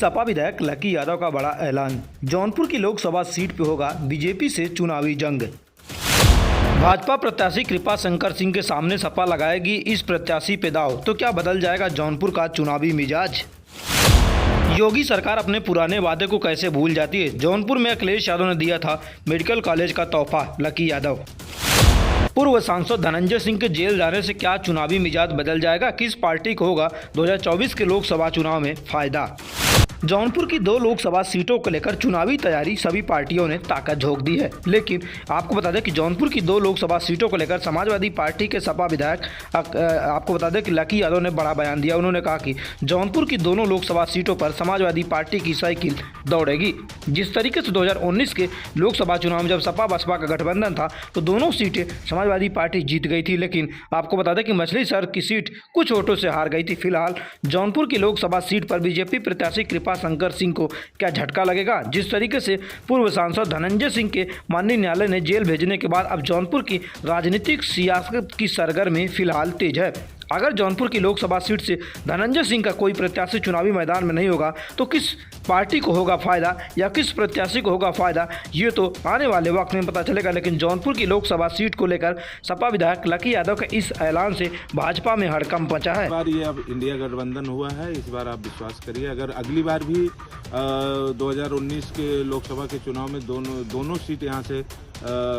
सपा विधायक लकी यादव का बड़ा ऐलान। जौनपुर की लोकसभा सीट पे होगा बीजेपी से चुनावी जंग। भाजपा प्रत्याशी कृपा शंकर सिंह के सामने सपा लगाएगी इस प्रत्याशी पे दाव, तो क्या बदल जाएगा जौनपुर का चुनावी मिजाज? योगी सरकार अपने पुराने वादे को कैसे भूल जाती है? जौनपुर में अखिलेश यादव ने दिया था मेडिकल कॉलेज का तोहफा, लकी यादव। पूर्व सांसद धनंजय सिंह के जेल जाने से क्या चुनावी मिजाज बदल जाएगा? किस पार्टी को होगा 2024 के लोकसभा चुनाव में फायदा? जौनपुर की 2 लोकसभा सीटों को लेकर चुनावी तैयारी सभी पार्टियों ने ताकत झोंक दी है, लेकिन आपको बता दें कि जौनपुर की 2 लोकसभा सीटों को लेकर समाजवादी पार्टी के सपा विधायक आपको बता दें कि लकी यादव ने बड़ा बयान दिया। उन्होंने कहा कि जौनपुर की दोनों लोकसभा सीटों पर समाजवादी पार्टी की साइकिल दौड़ेगी। जिस तरीके से 2019 के लोकसभा चुनाव में जब सपा बसपा का गठबंधन था तो दोनों सीटें समाजवादी पार्टी जीत गई थी, लेकिन आपको बता दें कि मछलीशहर की सीट कुछ वोटों से हार गई थी। फिलहाल जौनपुर की लोकसभा सीट पर बीजेपी प्रत्याशी कृपा शंकर सिंह को क्या झटका लगेगा? जिस तरीके से पूर्व सांसद धनंजय सिंह के माननीय न्यायालय ने जेल भेजने के बाद अब जौनपुर की राजनीतिक सियासत की सरगर्मी फिलहाल तेज है। अगर जौनपुर की लोकसभा सीट से धनंजय सिंह का कोई प्रत्याशी चुनावी मैदान में नहीं होगा तो किस पार्टी को होगा फायदा या किस प्रत्याशी को होगा फायदा, ये तो आने वाले वक्त में पता चलेगा। लेकिन जौनपुर की लोकसभा सीट को लेकर सपा विधायक लकी यादव के इस ऐलान से भाजपा में हड़कंप मचा है। इस बार ये अब इंडिया गठबंधन हुआ है, इस बार आप विश्वास करिए, अगर अगली बार भी 2019 के लोकसभा के चुनाव में दोनों सीट यहाँ से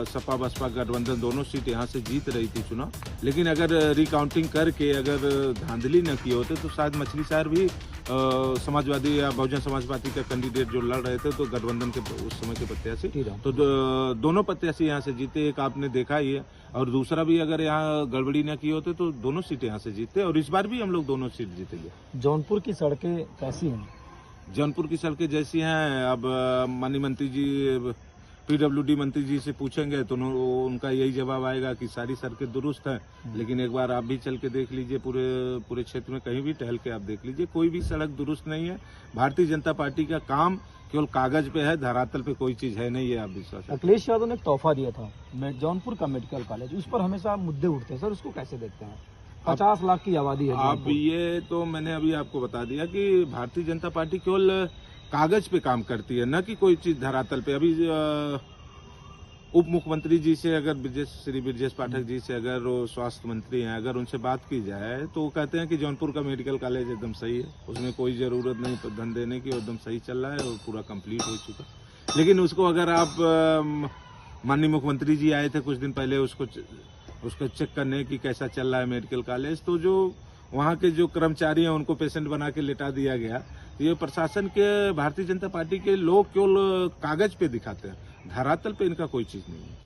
सपा बसपा गठबंधन दोनों सीट यहाँ से जीत रही थी चुनाव, लेकिन अगर रिकाउंटिंग करके अगर धांधली न किए होते तो शायद मछलीशहर भी समाजवादी या बहुजन समाज पार्टी का कैंडिडेट जो लड़ रहे थे तो गठबंधन के उस समय के प्रत्याशी तो दोनों प्रत्याशी यहाँ से जीते, एक आपने देखा ही है, और दूसरा भी अगर यहाँ गड़बड़ी न किए होते तो दोनों सीटें यहाँ से जीते, और इस बार भी हम लोग दोनों सीट जीतेंगे। जौनपुर की सड़कें कैसी हैं? जौनपुर की सड़कें जैसी हैं, अब माननीय मंत्री जी PWD मंत्री जी से पूछेंगे तो उनका यही जवाब आएगा कि सारी सड़कें दुरुस्त हैं, लेकिन एक बार आप भी चल के देख लीजिए, पूरे क्षेत्र में कहीं भी टहल के आप देख लीजिए, कोई भी सड़क दुरुस्त नहीं है। भारतीय जनता पार्टी का काम केवल कागज पे है, धरातल पे कोई चीज है नहीं है, आप विश्वास। अखिलेश यादव ने एक तोहफा दिया था जौनपुर का मेडिकल कॉलेज, उस पर हमेशा मुद्दे उठते हैं सर, उसको कैसे देखते हैं? 50 लाख की आबादी है। अब ये तो मैंने अभी आपको बता दिया कि भारतीय जनता पार्टी केवल कागज पे काम करती है, न कि कोई चीज धरातल पे। अभी उप मुख्यमंत्री जी से अगर श्री ब्रजेश पाठक जी से अगर वो स्वास्थ्य मंत्री हैं, अगर उनसे बात की जाए तो वो कहते हैं कि जौनपुर का मेडिकल कॉलेज एकदम सही है, उसमें कोई जरूरत नहीं धन देने की, एकदम सही चल रहा है और पूरा कंप्लीट हो चुका। लेकिन उसको अगर आप माननीय मुख्यमंत्री जी आए थे कुछ दिन पहले उसको चेक करने की कैसा चल रहा है मेडिकल कॉलेज, तो जो वहाँ के जो कर्मचारी हैं उनको पेशेंट बना के लेटा दिया गया। ये प्रशासन के भारतीय जनता पार्टी के लोग केवल कागज पे दिखाते हैं, धरातल पे इनका कोई चीज नहीं है।